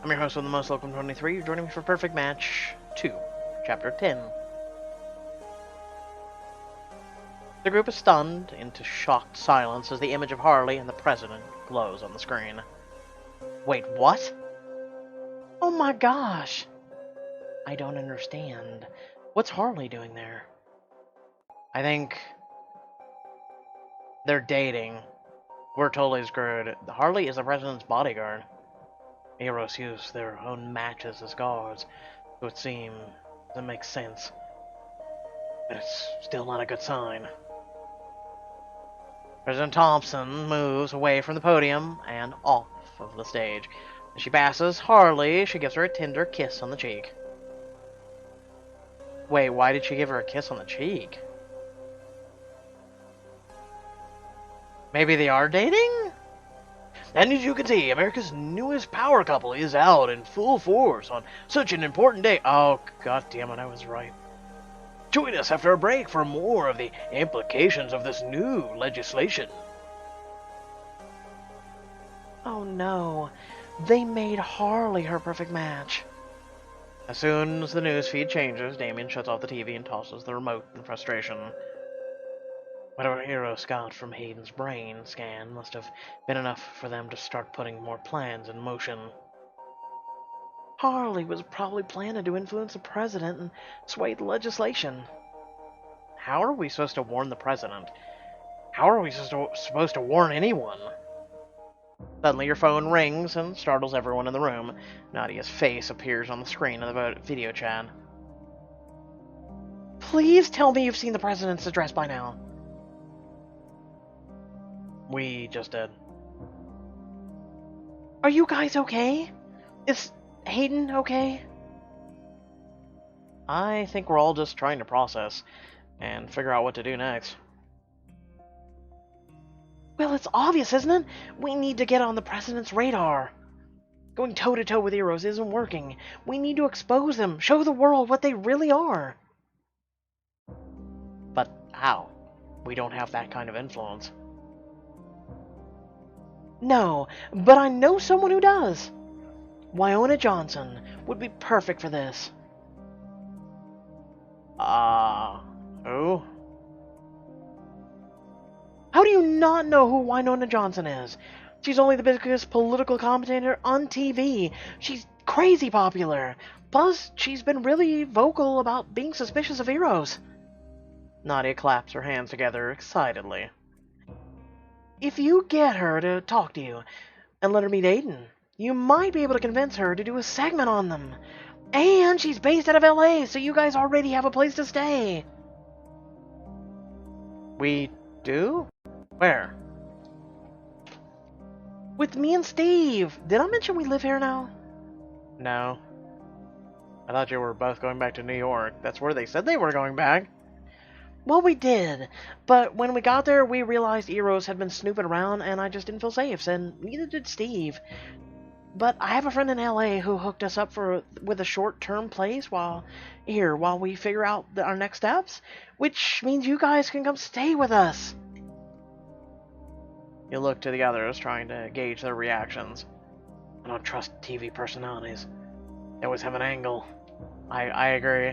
I'm your host of the most local 23. You're joining me for Perfect Match 2, Chapter 10. The group is stunned into shocked silence as the image of Harley and the President glows on the screen. Wait, what? Oh my gosh! I don't understand. What's Harley doing there? I think they're dating. We're totally screwed. Harley is the President's bodyguard. Heroes use their own matches as guards. It would seem that makes sense. But it's still not a good sign. President Thompson moves away from the podium and off of the stage. As she passes Harley, she gives her a tender kiss on the cheek. Wait, why did she give her a kiss on the cheek? Maybe they are dating? And as you can see, America's newest power couple is out in full force on such an important day. Oh, god damn it, I was right. Join us after a break for more of the implications of this new legislation. Oh no, they made Harley her perfect match. As soon as the news feed changes, Damian shuts off the TV and tosses the remote in frustration. Whatever Heroes got from Hayden's brain scan must have been enough for them to start putting more plans in motion. Harley was probably planning to influence the president and sway the legislation. How are we supposed to warn the president? How are we supposed to warn anyone? Suddenly your phone rings and startles everyone in the room. Nadia's face appears on the screen of the video chat. Please tell me you've seen the president's address by now. We just did. Are you guys okay? Is Hayden okay? I think we're all just trying to process and figure out what to do next. Well, it's obvious, isn't it? We need to get on the president's radar. Going toe-to-toe with Heroes isn't working. We need to expose them, show the world what they really are. But how? We don't have that kind of influence. No, but I know someone who does. Wyona Johnson would be perfect for this. Who? How do you not know who Wyona Johnson is? She's only the biggest political commentator on TV. She's crazy popular. Plus, she's been really vocal about being suspicious of Heroes. Nadia claps her hands together excitedly. If you get her to talk to you and let her meet Aiden, you might be able to convince her to do a segment on them. And she's based out of LA, so you guys already have a place to stay. We do? Where? With me and Steve. Did I mention we live here now? No. I thought you were both going back to New York. That's where they said they were going back. Well, we did. But when we got there, we realized Eros had been snooping around, and I just didn't feel safe, and neither did Steve. But I have a friend in LA who hooked us up with a short-term place while we figure out our next steps, which means you guys can come stay with us. You look to the others, trying to gauge their reactions. I don't trust TV personalities. They always have an angle. I agree.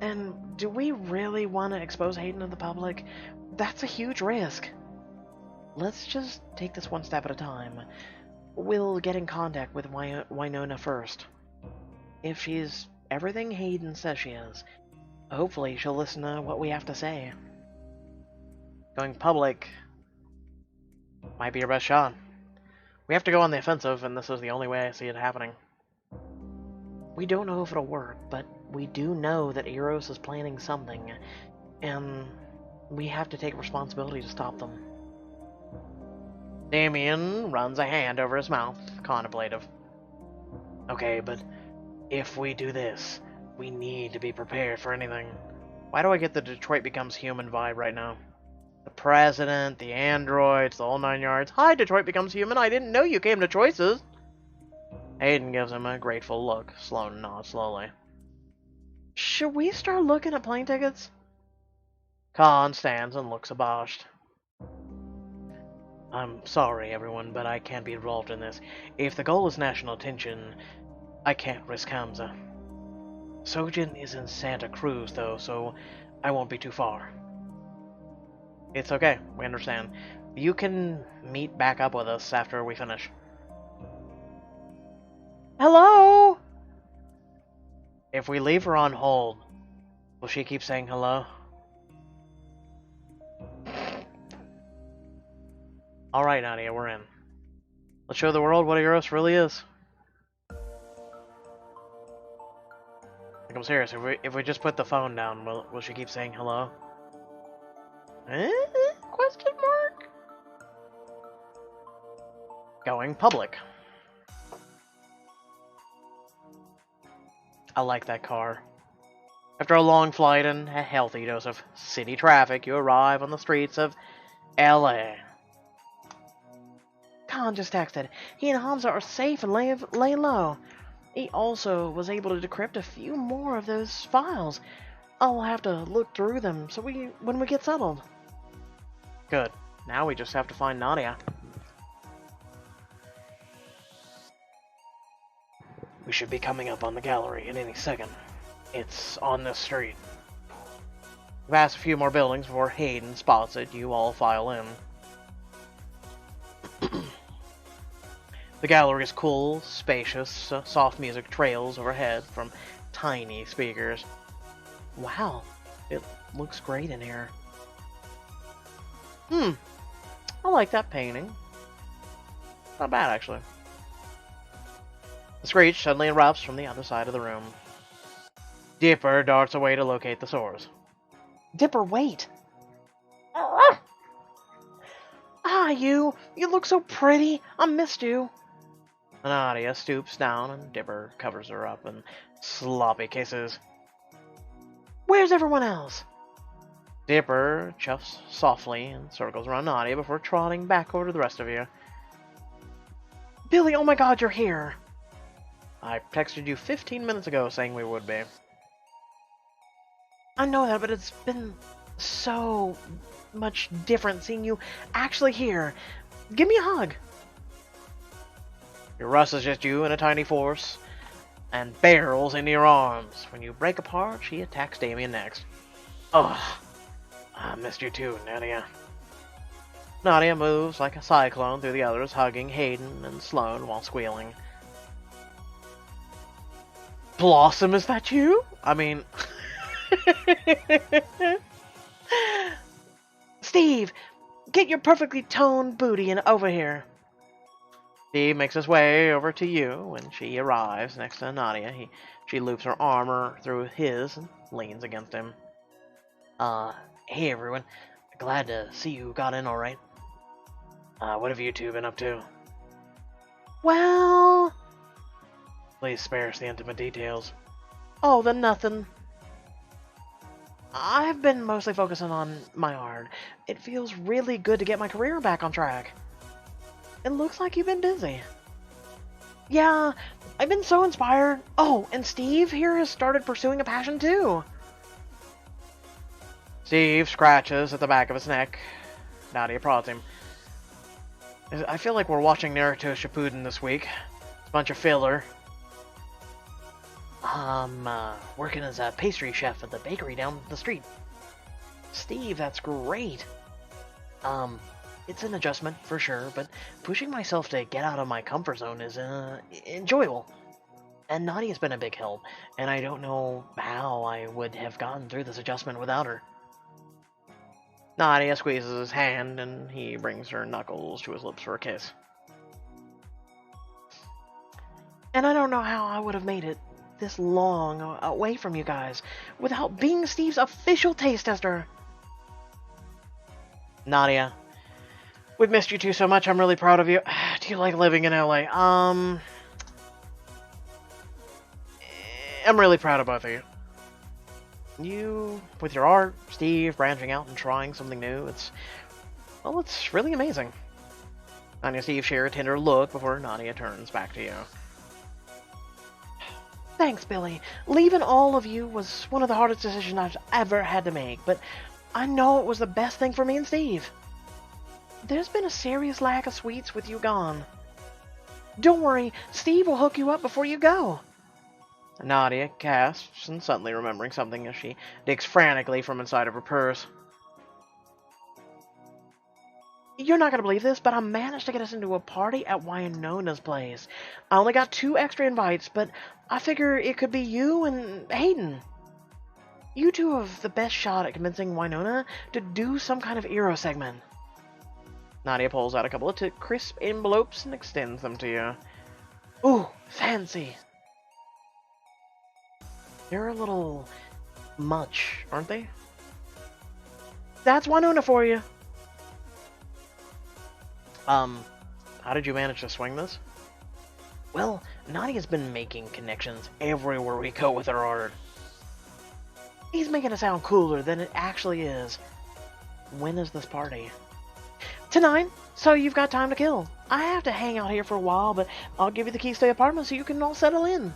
And do we really want to expose Hayden to the public? That's a huge risk. Let's just take this one step at a time. We'll get in contact with Wyona first. If she's everything Hayden says she is, hopefully she'll listen to what we have to say. Going public might be your best shot. We have to go on the offensive, and this is the only way I see it happening. We don't know if it'll work, but we do know that Eros is planning something, and we have to take responsibility to stop them. Damian runs a hand over his mouth, contemplative. Okay, but if we do this, we need to be prepared for anything. Why do I get the Detroit Becomes Human vibe right now? The president, the androids, the whole 9 yards. Hi, Detroit Becomes Human. I didn't know you came to Choices. Hayden gives him a grateful look. Sloan nods slowly. Should we start looking at plane tickets? Khan stands and looks abashed. I'm sorry, everyone, but I can't be involved in this. If the goal is national attention, I can't risk Hamza. Sojin is in Santa Cruz, though, so I won't be too far. It's okay, we understand. You can meet back up with us after we finish. Hello? If we leave her on hold, will she keep saying hello? Alright, Nadia, we're in. Let's show the world what a Euros really is. Like, I'm serious, if we just put the phone down, will she keep saying hello? Question mark? Going public. I like that car. After a long flight and a healthy dose of city traffic, you arrive on the streets of LA. Khan just texted. He and Hamza are safe and lay low. He also was able to decrypt a few more of those files. I'll have to look through them when we get settled. Good. Now we just have to find Nadia. We should be coming up on the gallery in any second. It's on this street. We pass a few more buildings before Hayden spots it. You all file in. The gallery is cool, spacious, soft music trails overhead from tiny speakers. Wow, it looks great in here. I like that painting. Not bad, actually. The screech suddenly erupts from the other side of the room. Dipper darts away to locate the source. Dipper, wait! You look so pretty. I missed you. Nadia stoops down and Dipper covers her up in sloppy kisses. Where's everyone else? Dipper chuffs softly and circles around Nadia before trotting back over to the rest of you. Billy, oh my god, you're here! I texted you 15 minutes ago saying we would be. I know that, but it's been so much different seeing you actually here. Give me a hug. Your Russ is just you and a tiny force, and barrels into your arms. When you break apart, she attacks Damian next. Ugh. I missed you too, Nadia. Nadia moves like a cyclone through the others, hugging Hayden and Sloane while squealing. Blossom, is that you? I mean... Steve, get your perfectly toned booty over here. Steve makes his way over to you when she arrives next to Nadia. She loops her arm through his and leans against him. Hey everyone. Glad to see you got in alright. What have you two been up to? Well... Please spare us the intimate details. Oh, then nothing. I've been mostly focusing on my art. It feels really good to get my career back on track. It looks like you've been busy. Yeah, I've been so inspired. Oh, and Steve here has started pursuing a passion too. Steve scratches at the back of his neck. Nadia prods him. I feel like we're watching Naruto Shippuden this week. It's a bunch of filler. Working as a pastry chef at the bakery down the street. Steve, that's great. It's an adjustment, for sure, but pushing myself to get out of my comfort zone is, enjoyable. And Nadia's been a big help, and I don't know how I would have gotten through this adjustment without her. Nadia squeezes his hand, and he brings her knuckles to his lips for a kiss. And I don't know how I would have made it this long away from you guys without being Steve's official taste tester. Nadia, we've missed you two so much. I'm really proud of you. Do you like living in LA? I'm really proud of both of you. You, with your art, Steve branching out and trying something new, it's really amazing. Nadia and Steve share a tender look before Nadia turns back to you. Thanks, Billy. Leaving all of you was one of the hardest decisions I've ever had to make, but I know it was the best thing for me and Steve. There's been a serious lack of sweets with you gone. Don't worry, Steve will hook you up before you go. Nadia gasps, and suddenly remembering something as she digs frantically from inside of her purse. You're not going to believe this, but I managed to get us into a party at Wynona's place. I only got 2 extra invites, but I figure it could be you and Hayden. You two have the best shot at convincing Wynona to do some kind of Eero segment. Nadia pulls out a couple of crisp envelopes and extends them to you. Ooh, fancy. They're a little much, aren't they? That's Wynona for you. How did you manage to swing this? Well, Nadia's been making connections everywhere we go with her art. He's making it sound cooler than it actually is. When is this party? Tonight, so you've got time to kill. I have to hang out here for a while, but I'll give you the keys to the apartment so you can all settle in.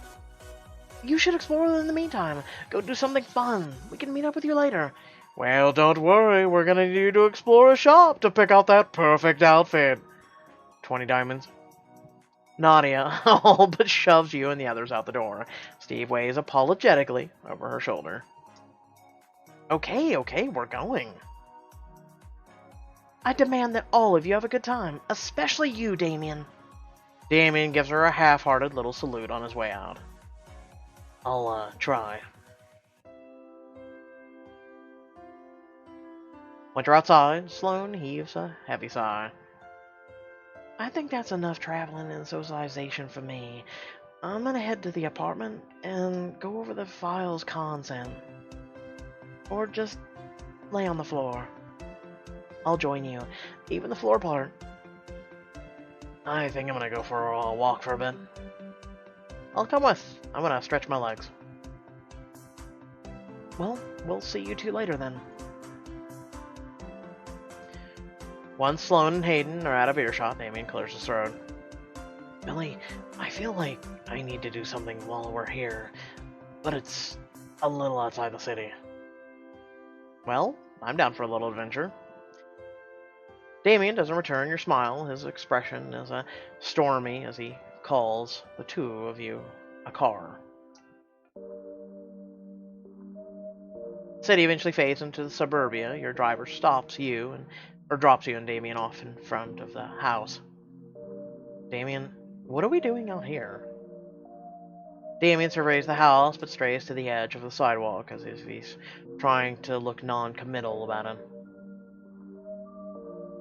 You should explore in the meantime. Go do something fun. We can meet up with you later. Well, don't worry. We're gonna need you to explore a shop to pick out that perfect outfit. 20 diamonds. Nadia all but shoves you and the others out the door. Steve waves apologetically over her shoulder. Okay, we're going. I demand that all of you have a good time, especially you, Damian. Damian gives her a half-hearted little salute on his way out. I'll, try. Once you're outside, Sloane heaves a heavy sigh. I think that's enough traveling and socialization for me. I'm gonna head to the apartment and go over the file's content. Or just lay on the floor. I'll join you, even the floor part. I think I'm gonna go for a walk for a bit. I'll come with. I'm gonna stretch my legs. Well, we'll see you two later then. Once Sloane and Hayden are out of earshot, Damian clears his throat. Billy, I feel like I need to do something while we're here, but it's a little outside the city. Well, I'm down for a little adventure. Damian doesn't return your smile. His expression is stormy as he calls the two of you a car. The city eventually fades into the suburbia. Your driver stops you or drops you and Damian off in front of the house. Damian, what are we doing out here? Damian surveys the house, but strays to the edge of the sidewalk as if he's trying to look non-committal about it.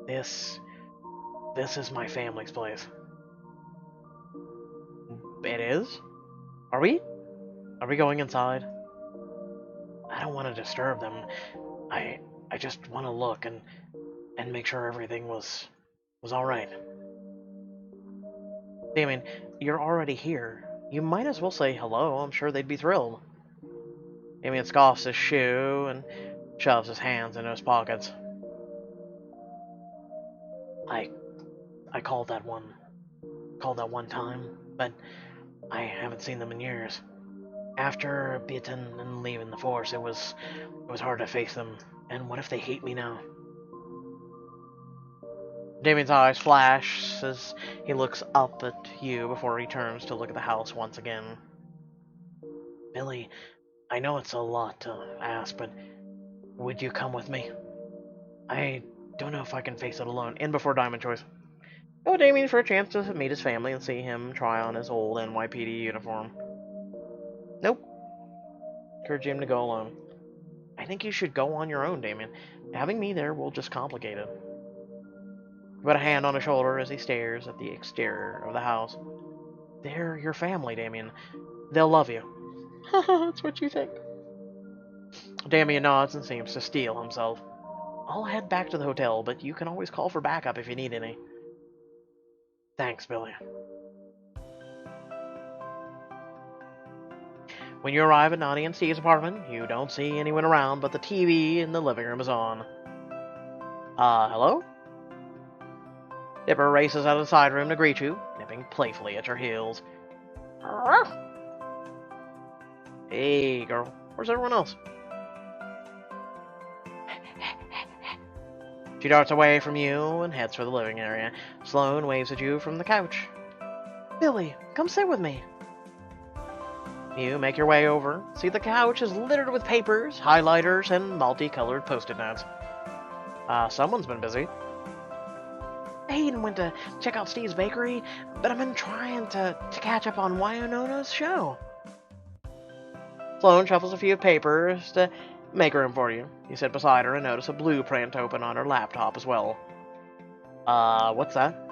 This is my family's place. It is? Are we? Are we going inside? I don't want to disturb them. I just want to look and make sure everything was alright. Damian, you're already here. You might as well say hello. I'm sure they'd be thrilled. Damian scoffs his shoe and shoves his hands into his pockets. I called that one time, but I haven't seen them in years. After Beaton and leaving the force, it was hard to face them. And what if they hate me now? Damian's eyes flash as he looks up at you before he turns to look at the house once again. Billy, I know it's a lot to ask, but would you come with me? I don't know if I can face it alone. In before Diamond Choice. Go Damian for a chance to meet his family and see him try on his old NYPD uniform. Nope. Encourage him to go alone. I think you should go on your own, Damian. Having me there will just complicate it. Put a hand on his shoulder as he stares at the exterior of the house. They're your family, Damian. They'll love you. That's what you think. Damian nods and seems to steel himself. I'll head back to the hotel, but you can always call for backup if you need any. Thanks, Billy. When you arrive at Nadia and Steve's apartment, you don't see anyone around, but the TV in the living room is on. Hello? Dipper races out of the side room to greet you, nipping playfully at your heels. Hey, girl. Where's everyone else? She darts away from you and heads for the living area. Sloane waves at you from the couch. Billy, come sit with me. You make your way over. See, the couch is littered with papers, highlighters, and multicolored post-it notes. Someone's been busy. Hayden went to check out Steve's bakery, but I've been trying to catch up on Wyonona's show. Sloane shuffles a few papers to make room for you. You sit beside her and notice a blueprint open on her laptop as well. What's that?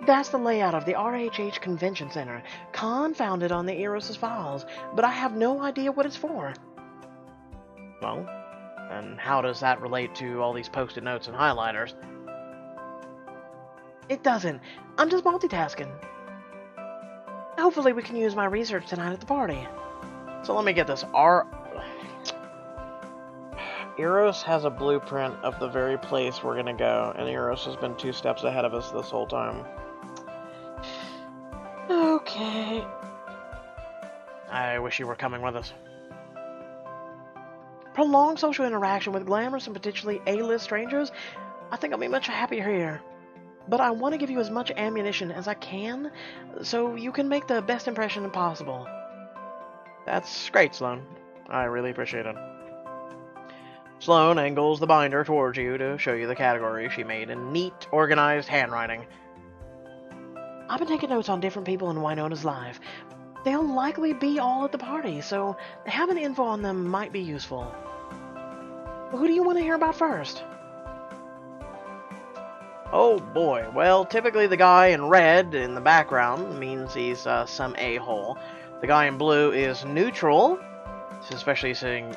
That's the layout of the RHH Convention Center. Khan found it on the Eros' files, but I have no idea what it's for. Well, and how does that relate to all these post-it notes and highlighters? It doesn't. I'm just multitasking. Hopefully we can use my research tonight at the party. So let me get this. Eros has a blueprint of the very place we're gonna go, and Eros has been 2 steps ahead of us this whole time. Okay. I wish you were coming with us. Prolonged social interaction with glamorous and potentially A-list strangers? I think I'll be much happier here. But I want to give you as much ammunition as I can, so you can make the best impression possible. That's great, Sloane. I really appreciate it. Sloane angles the binder towards you to show you the category she made in neat, organized handwriting. I've been taking notes on different people in Wyonona's life. They'll likely be all at the party, so having info on them might be useful. Who do you want to hear about first? Oh boy, well, typically the guy in red in the background means he's some a-hole. The guy in blue is neutral, especially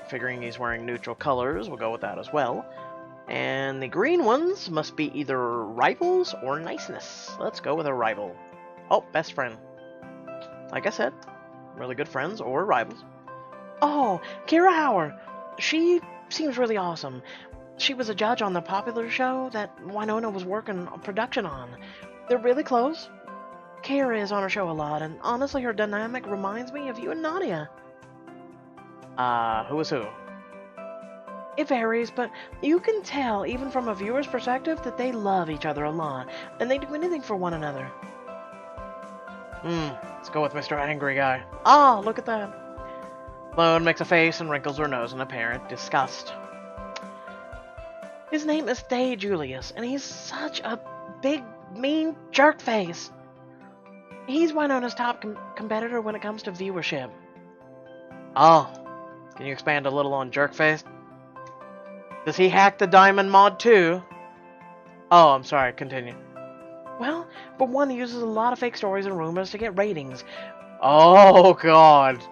figuring he's wearing neutral colors. We'll go with that as well. And the green ones must be either rivals or niceness. Let's go with a rival. Oh, best friend. Like I said, really good friends or rivals. Oh, Kira Hauer. She seems really awesome. She was a judge on the popular show that Wynonna was working on production on. They're really close. Kira is on her show a lot, and honestly, her dynamic reminds me of you and Nadia. Who is who? It varies, but you can tell, even from a viewer's perspective, that they love each other a lot, and they do anything for one another. Let's go with Mr. Angry Guy. Ah, look at that. Sloane makes a face and wrinkles her nose in apparent disgust. His name is Thay Julius, and he's such a big, mean jerk face. He's Wynona's top competitor when it comes to viewership. Oh, can you expand a little on jerkface? Does he hack the diamond mod too? Oh, I'm sorry, continue. Well, but one uses a lot of fake stories and rumors to get ratings. Oh, God.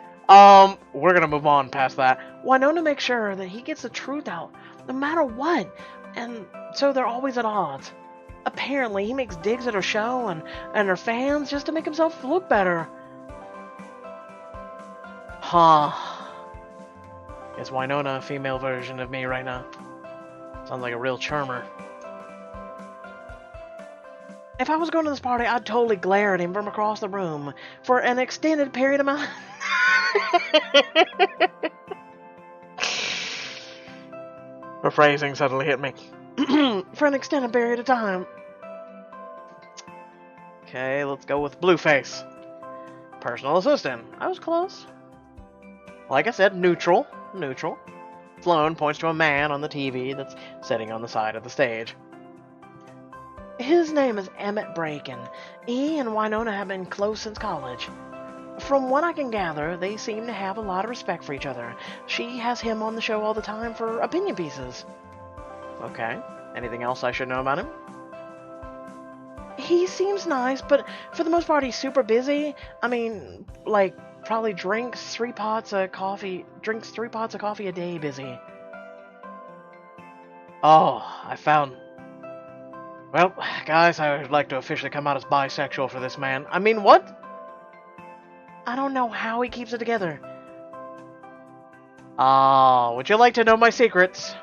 We're gonna move on past that. Wynonna makes sure that he gets the truth out, no matter what, and so they're always at odds. Apparently, he makes digs at her show and her fans just to make himself look better. Huh. Is Wynonna a female version of me right now? Sounds like a real charmer. If I was going to this party, I'd totally glare at him from across the room for an extended period of time. The phrasing suddenly hit me. For an extended period of time. Okay, let's go with Blueface. Personal assistant. I was close. Like I said, neutral. Neutral. Sloane points to a man on the TV that's sitting on the side of the stage. His name is Emmett Braken. He and Wynonna have been close since college. From what I can gather, they seem to have a lot of respect for each other. She has him on the show all the time for opinion pieces. Okay. Anything else I should know about him? He seems nice, but for the most part he's super busy. I mean, like, probably drinks 3 pots of coffee a day busy. Oh, I found... Well, guys, I would like to officially come out as bisexual for this man. I mean, what? I don't know how he keeps it together. Oh, would you like to know my secrets?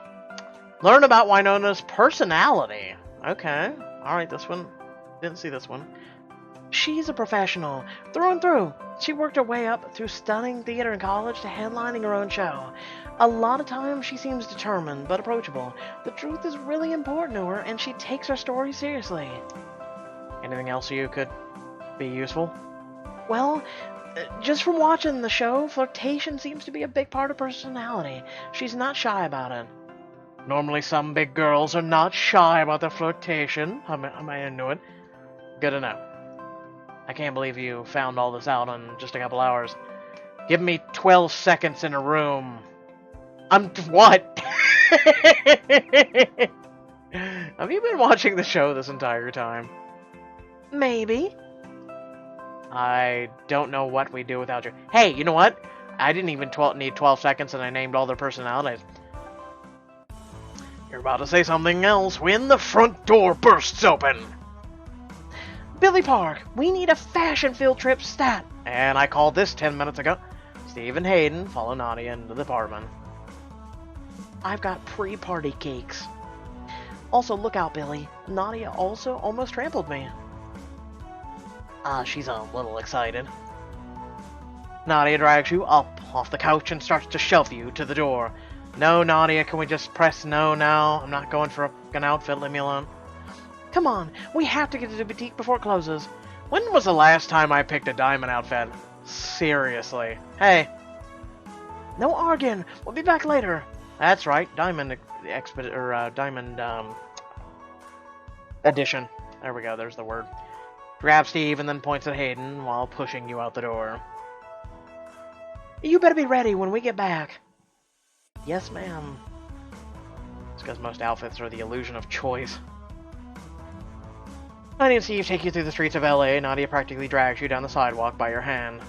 Learn about Wynona's personality. Okay. Alright, this one. Didn't see this one. She's a professional, through and through. She worked her way up through studying theater in college to headlining her own show. A lot of times she seems determined but approachable. The truth is really important to her, and she takes her story seriously. Anything else you could be useful? Well, just from watching the show, flirtation seems to be a big part of personality. She's not shy about it. Normally some big girls are not shy about their flirtation. Am I into it? Good to know. I can't believe you found all this out in just a couple hours. Give me 12 seconds in a room. What? Have you been watching the show this entire time? Maybe. I don't know what we do without you. Hey, you know what? I didn't even need 12 seconds and I named all their personalities. You're about to say something else when the front door bursts open. Billy Park, we need a fashion field trip stat. And I called this 10 minutes ago. Steve and Hayden follow Nadia into the apartment. I've got pre-party cakes. Also, look out, Billy. Nadia also almost trampled me. She's a little excited. Nadia drags you up off the couch and starts to shove you to the door. No, Nadia, can we just press no now? I'm not going for an outfit, leave me alone. Come on, we have to get to the boutique before it closes. When was the last time I picked a diamond outfit? Seriously. Hey. No arguing. We'll be back later. That's right, diamond edition. There we go, there's the word. Grabs Steve and then points at Hayden while pushing you out the door. You better be ready when we get back. Yes, ma'am. It's because most outfits are the illusion of choice. Nadia and Steve take you through the streets of LA. Nadia practically drags you down the sidewalk by your hand.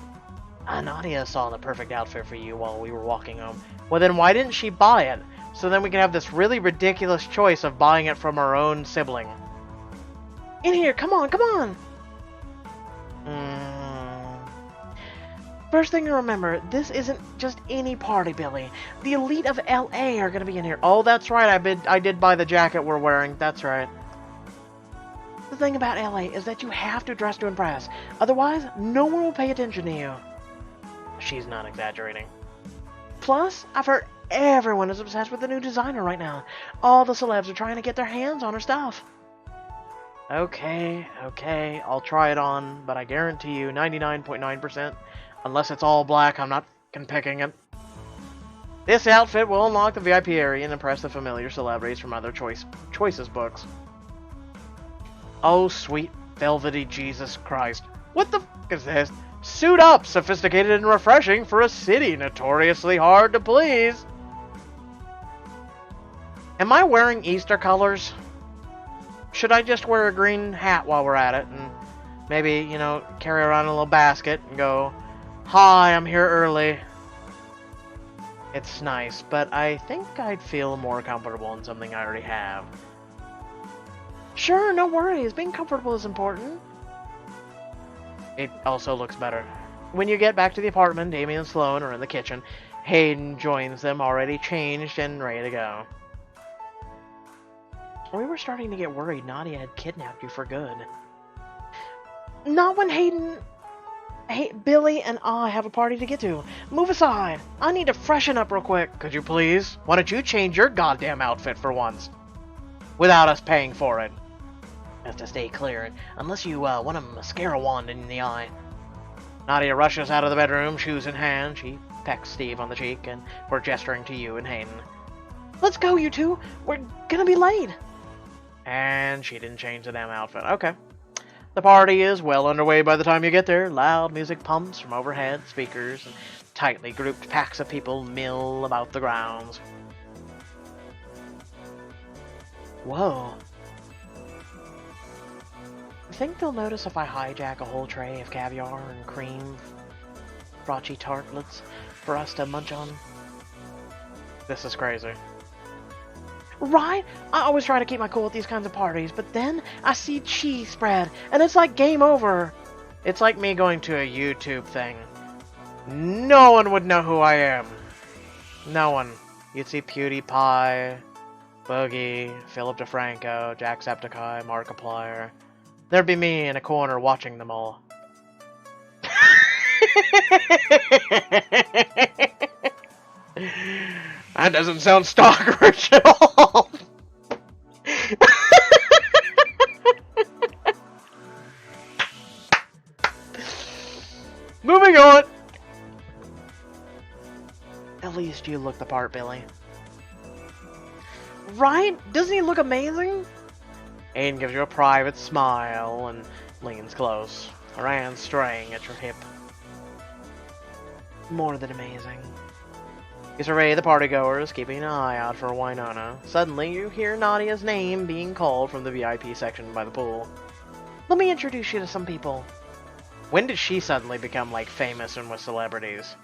Nadia saw the perfect outfit for you while we were walking home. Well, then why didn't she buy it? So then we can have this really ridiculous choice of buying it from our own sibling. In here, come on, come on! First thing to remember, this isn't just any party, Billy. The elite of LA are going to be in here. Oh, that's right, I did buy the jacket we're wearing. That's right. The thing about LA is that you have to dress to impress. Otherwise, no one will pay attention to you. She's not exaggerating. Plus, I've heard everyone is obsessed with the new designer right now. All the celebs are trying to get their hands on her stuff. Okay, I'll try it on, but I guarantee you 99.9%, unless it's all black, I'm not picking it. This outfit will unlock the VIP area and impress the familiar celebrities from other choices books. Oh, sweet velvety Jesus Christ. What the f*** is this? Suit up, sophisticated and refreshing for a city notoriously hard to please. Am I wearing Easter colors? Should I just wear a green hat while we're at it and maybe, you know, carry around a little basket and go, hi, I'm here early. It's nice, but I think I'd feel more comfortable in something I already have. Sure, no worries. Being comfortable is important. It also looks better. When you get back to the apartment, Damian and Sloan are in the kitchen. Hayden joins them, already changed and ready to go. We were starting to get worried Nadia had kidnapped you for good. Not when Billy and I have a party to get to. Move aside. I need to freshen up real quick. Could you please? Why don't you change your goddamn outfit for once? Without us paying for it. Just to stay clear, unless you want a mascara wand in the eye. Nadia rushes out of the bedroom, shoes in hand. She pecks Steve on the cheek, and we're gesturing to you and Hayden. Let's go, you two. We're gonna be late. And she didn't change the damn outfit. Okay. The party is well underway by the time you get there. Loud music pumps from overhead speakers, and tightly grouped packs of people mill about the grounds. Whoa. I think they'll notice if I hijack a whole tray of caviar and cream brochy tartlets for us to munch on. This is crazy. Right? I always try to keep my cool at these kinds of parties, but then I see cheese spread, and it's like game over. It's like me going to a YouTube thing. No one would know who I am. No one. You'd see PewDiePie, Boogie, Philip DeFranco, Jacksepticeye, Markiplier. There'd be me in a corner watching them all. That doesn't sound stalkerish at all. Moving on. At least you look the part, Billy. Right? Doesn't he look amazing? Aiden gives you a private smile and leans close, her hand straying at your hip. More than amazing. You survey the partygoers, keeping an eye out for Winona. Suddenly, you hear Nadia's name being called from the VIP section by the pool. Let me introduce you to some people. When did she suddenly become, like, famous and with celebrities?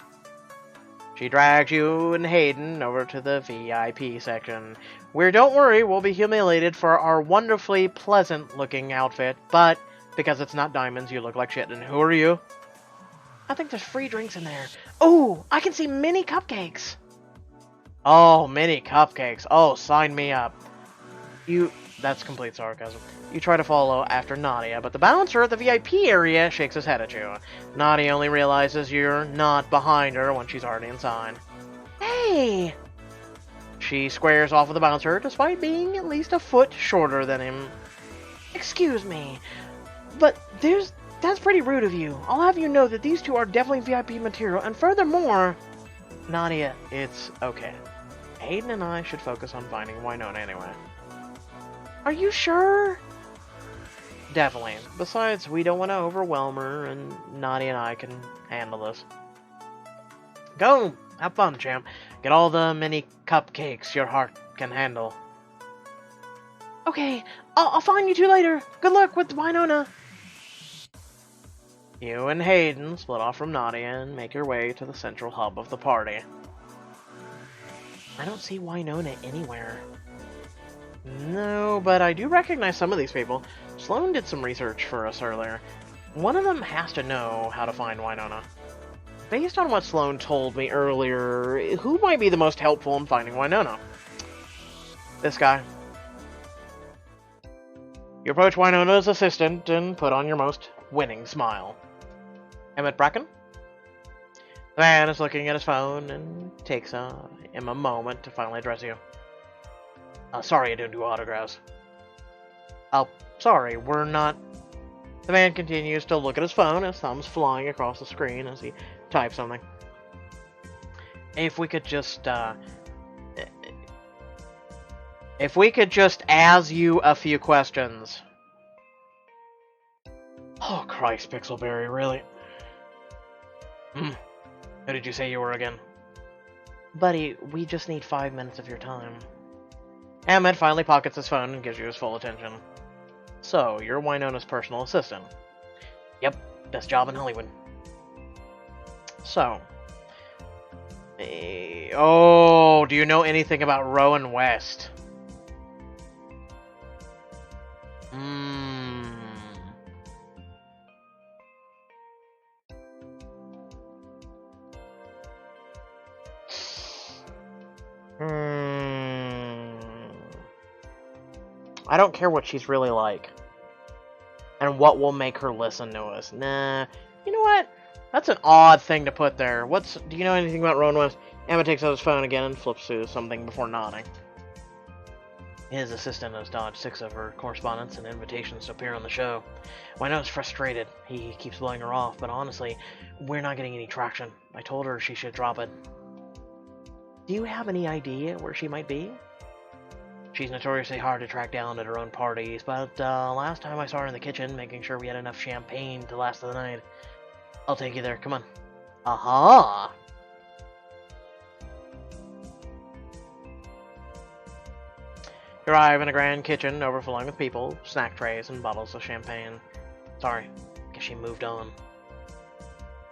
She drags you and Hayden over to the VIP section, where, don't worry, we'll be humiliated for our wonderfully pleasant-looking outfit, but because it's not diamonds, you look like shit. And who are you? I think there's free drinks in there. Oh, I can see mini cupcakes. Oh, mini cupcakes. Oh, sign me up. That's complete sarcasm. You try to follow after Nadia, but the bouncer at the VIP area shakes his head at you. Nadia only realizes you're not behind her when she's already inside. Hey! She squares off with the bouncer, despite being at least a foot shorter than him. Excuse me, but that's pretty rude of you. I'll have you know that these two are definitely VIP material, and furthermore... Nadia, it's okay. Hayden and I should focus on finding Winona anyway. Are you sure? Definitely. Besides, we don't want to overwhelm her, and Nadia and I can handle this. Go! Have fun, champ. Get all the mini cupcakes your heart can handle. Okay, I'll find you two later. Good luck with Winona. You and Hayden split off from Nadia and make your way to the central hub of the party. I don't see Winona anywhere. No, but I do recognize some of these people. Sloan did some research for us earlier. One of them has to know how to find Winona. Based on what Sloan told me earlier, who might be the most helpful in finding Winona? This guy. You approach Winona's assistant and put on your most winning smile. Emmett Bracken? The man is looking at his phone and takes him a moment to finally address you. Sorry I didn't do autographs. Oh, sorry, we're not... The man continues to look at his phone, his thumbs flying across the screen as he types something. If we could just ask you a few questions. Oh, Christ, Pixelberry, really? Who did you say you were again? Buddy, we just need 5 minutes of your time. Ahmed finally pockets his phone and gives you his full attention. So, you're Winona's personal assistant. Yep, best job in Hollywood. So... oh, do you know anything about Rowan West? I don't care what she's really like. And what will make her listen to us. Nah. You know what? That's an odd thing to put there. Do you know anything about Rowan West? Emma takes out his phone again and flips through something before nodding. His assistant has dodged 6 of her correspondence and invitations to appear on the show. Winona's frustrated. He keeps blowing her off, but honestly, we're not getting any traction. I told her she should drop it. Do you have any idea where she might be? She's notoriously hard to track down at her own parties, but last time I saw her in the kitchen, making sure we had enough champagne to last the night. I'll take you there, come on. Aha! You arrive in a grand kitchen overflowing with people, snack trays, and bottles of champagne. Sorry, guess she moved on.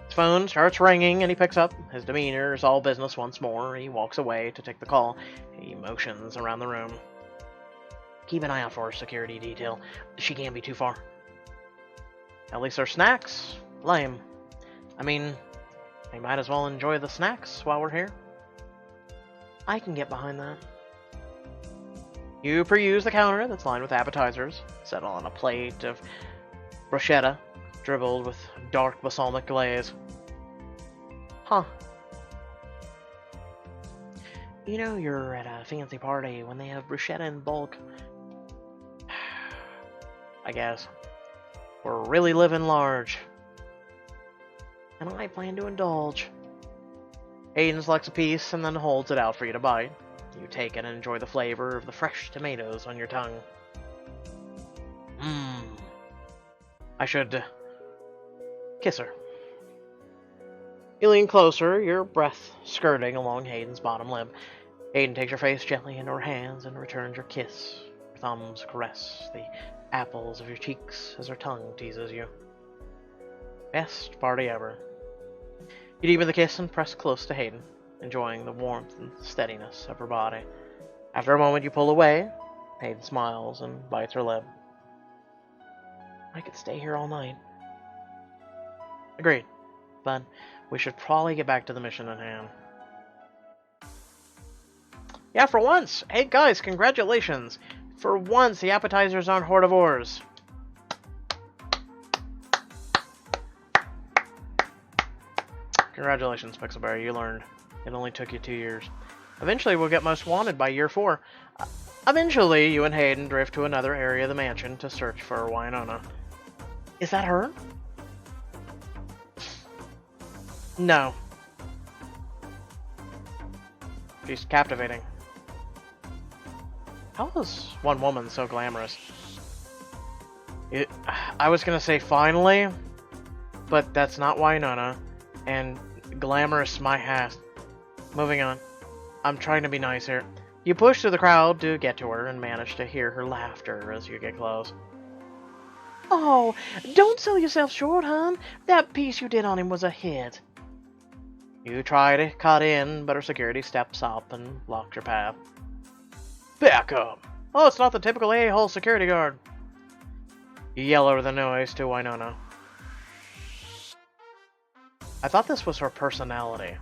His phone starts ringing and he picks up. His demeanor is all business once more. He walks away to take the call. He motions around the room. Keep an eye out for her security detail. She can't be too far. At least there's snacks. Lame. I mean, we might as well enjoy the snacks while we're here. I can get behind that. You peruse the counter that's lined with appetizers, set on a plate of bruschetta, dribbled with dark balsamic glaze. Huh. You know you're at a fancy party when they have bruschetta in bulk. I guess. We're really living large. And I plan to indulge. Hayden selects a piece and then holds it out for you to bite. You take it and enjoy the flavor of the fresh tomatoes on your tongue. Mmm. I should kiss her. You lean closer, your breath skirting along Hayden's bottom lip. Hayden takes your face gently into her hands and returns your kiss. Her thumbs caress the apples of your cheeks as her tongue teases you. Best party ever. You deepen the kiss and press close to Hayden, enjoying the warmth and steadiness of her body. After a moment, you pull away. Hayden smiles and bites her lip. I could stay here all night. Agreed, but we should probably get back to the mission at hand. Yeah, for once! Hey guys, congratulations! For once, the appetizers aren't hordivores. Congratulations, Pixelberry, you learned. It only took you 2 years. Eventually, we'll get Most Wanted by year 4. Eventually, you and Hayden drift to another area of the mansion to search for Winona. Is that her? No. She's captivating. How is one woman so glamorous? I was gonna say finally, but that's not Winona, and glamorous my ass. Moving on. I'm trying to be nice here. You push through the crowd to get to her and manage to hear her laughter as you get close. Oh, don't sell yourself short, hon. That piece you did on him was a hit. You try to cut in, but her security steps up and blocks your path. Back up! Oh, it's not the typical a-hole security guard. You yell over the noise to Winona. I thought this was her personality.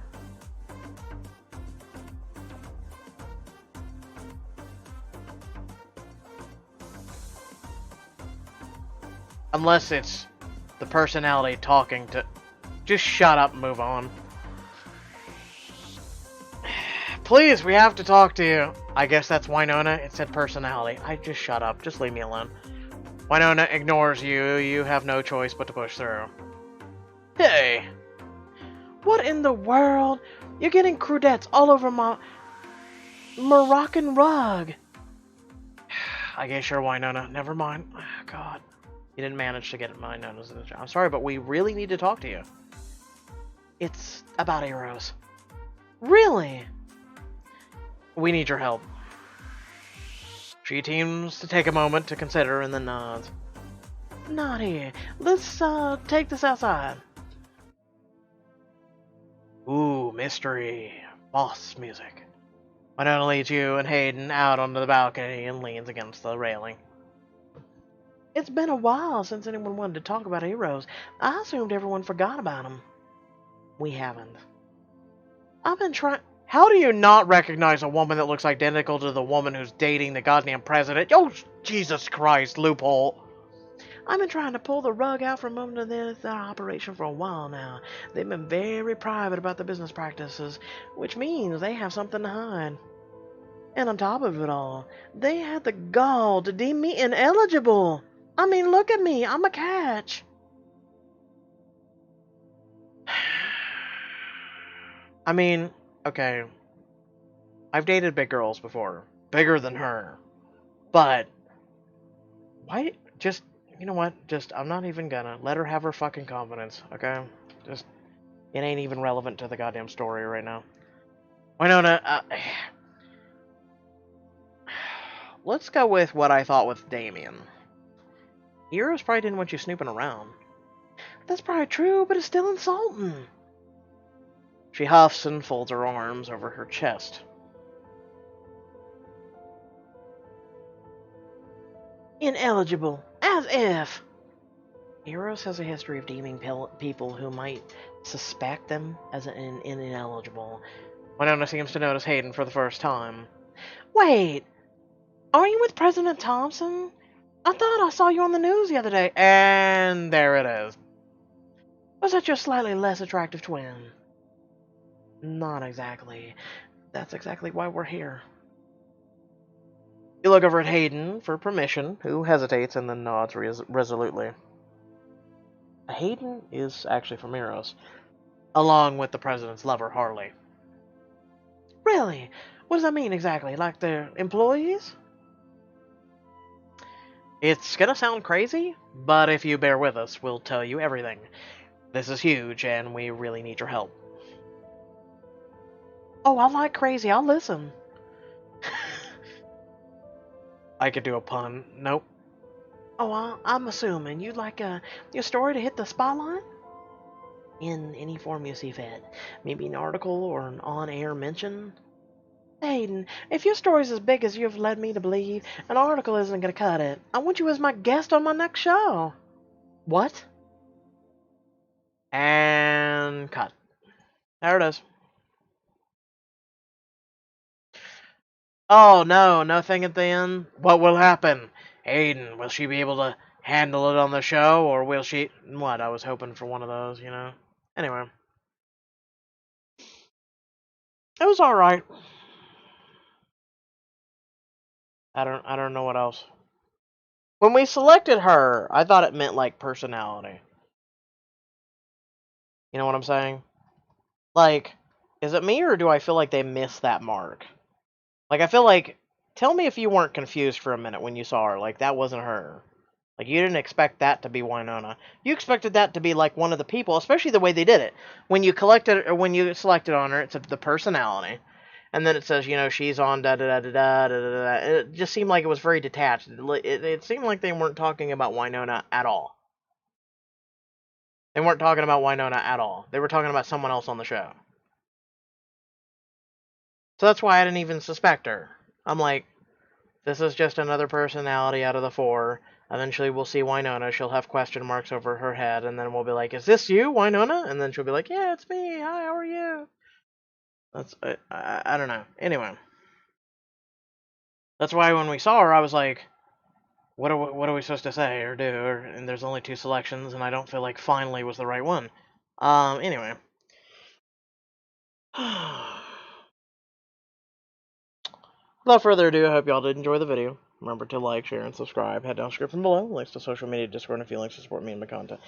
Unless it's the personality talking to... Just shut up and move on. Please, we have to talk to you. I guess that's Winona. It said personality. I just shut up. Just leave me alone. Winona ignores you. You have no choice but to push through. Hey! What in the world? You're getting crudettes all over my Moroccan rug. I guess you're Winona. Never mind. Oh, God. You didn't manage to get Winona's in the job. I'm sorry, but we really need to talk to you. It's about Eros. Really? We need your help. She seems to take a moment to consider and then nods. Not here. Let's take this outside. Ooh, mystery. Boss music. Winona leads you and Hayden out onto the balcony and leans against the railing. It's been a while since anyone wanted to talk about heroes. I assumed everyone forgot about them. We haven't. I've been trying... How do you not recognize a woman that looks identical to the woman who's dating the goddamn president? Oh, Jesus Christ, loophole. I've been trying to pull the rug out from under their operation for a while now. They've been very private about their business practices, which means they have something to hide. And on top of it all, they had the gall to deem me ineligible. I mean, look at me. I'm a catch. I mean, okay. I've dated big girls before. Bigger than her. But, why, just, you know what? Just, I'm not even gonna. Let her have her fucking confidence, okay? Just, it ain't even relevant to the goddamn story right now. Winona, let's go with what I thought with Damian. Eros probably didn't want you snooping around. That's probably true, but it's still insulting. She huffs and folds her arms over her chest. Ineligible, as if. Eros has a history of deeming people who might suspect them as ineligible. Winona seems to notice Hayden for the first time. Wait, are you with President Thompson? I thought I saw you on the news the other day. And there it is. Was that your slightly less attractive twin? Not exactly. That's exactly why we're here. You look over at Hayden for permission, who hesitates and then nods resolutely. Hayden is actually from Eros, along with the president's lover, Harley. Really? What does that mean exactly? Like they're employees? It's gonna sound crazy, but if you bear with us, we'll tell you everything. This is huge, and we really need your help. Oh, I like crazy. I'll listen. I could do a pun. Nope. Oh, I'm assuming you'd like your story to hit the spotlight? In any form you see fit. Maybe an article or an on-air mention? Hayden, if your story's as big as you've led me to believe, an article isn't going to cut it. I want you as my guest on my next show. What? And cut. There it is. Oh, no, nothing at the end? What will happen? Hayden, will she be able to handle it on the show, or will she... What, I was hoping for one of those, you know? Anyway. It was alright. I don't know what else. When we selected her, I thought it meant, like, personality. You know what I'm saying? Like, is it me, or do I feel like they missed that mark? Like, I feel like... Tell me if you weren't confused for a minute when you saw her. Like, that wasn't her. Like, you didn't expect that to be Winona. You expected that to be, like, one of the people, especially the way they did it. When you collected, or when you selected on her, it's the personality. And then it says, you know, she's on da-da-da-da-da-da-da-da. It just seemed like it was very detached. It seemed like they weren't talking about Winona at all. They weren't talking about Winona at all. They were talking about someone else on the show. So that's why I didn't even suspect her. I'm like, this is just another personality out of the four. Eventually we'll see Winona. She'll have question marks over her head, and then we'll be like, is this you, Winona? And then she'll be like, yeah, it's me. Hi, how are you? That's, I don't know. Anyway. That's why when we saw her, I was like, what are we supposed to say or do? And there's only two selections, and I don't feel like finally was the right one. Anyway. Without further ado, I hope y'all did enjoy the video. Remember to like, share, and subscribe. Head down description below. Links to social media, Discord, and feelings to support me and my content.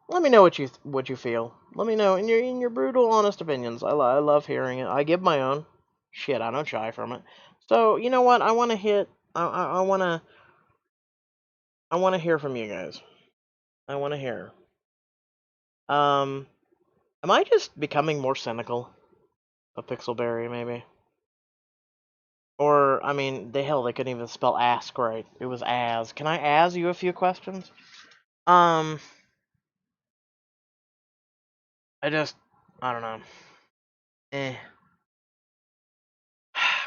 Let me know what you feel. Let me know in your brutal, honest opinions. I love hearing it. I give my own. Shit, I don't shy from it. So you know what? I want to hit. I want to hear from you guys. I want to hear. Am I just becoming more cynical of Pixelberry, maybe? Or, I mean, they couldn't even spell ask right. It was as. Can I ask you a few questions? I I don't know. Eh.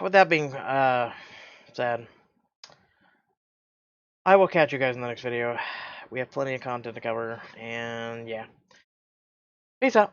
With that being, said, I will catch you guys in the next video. We have plenty of content to cover, and yeah. Peace out.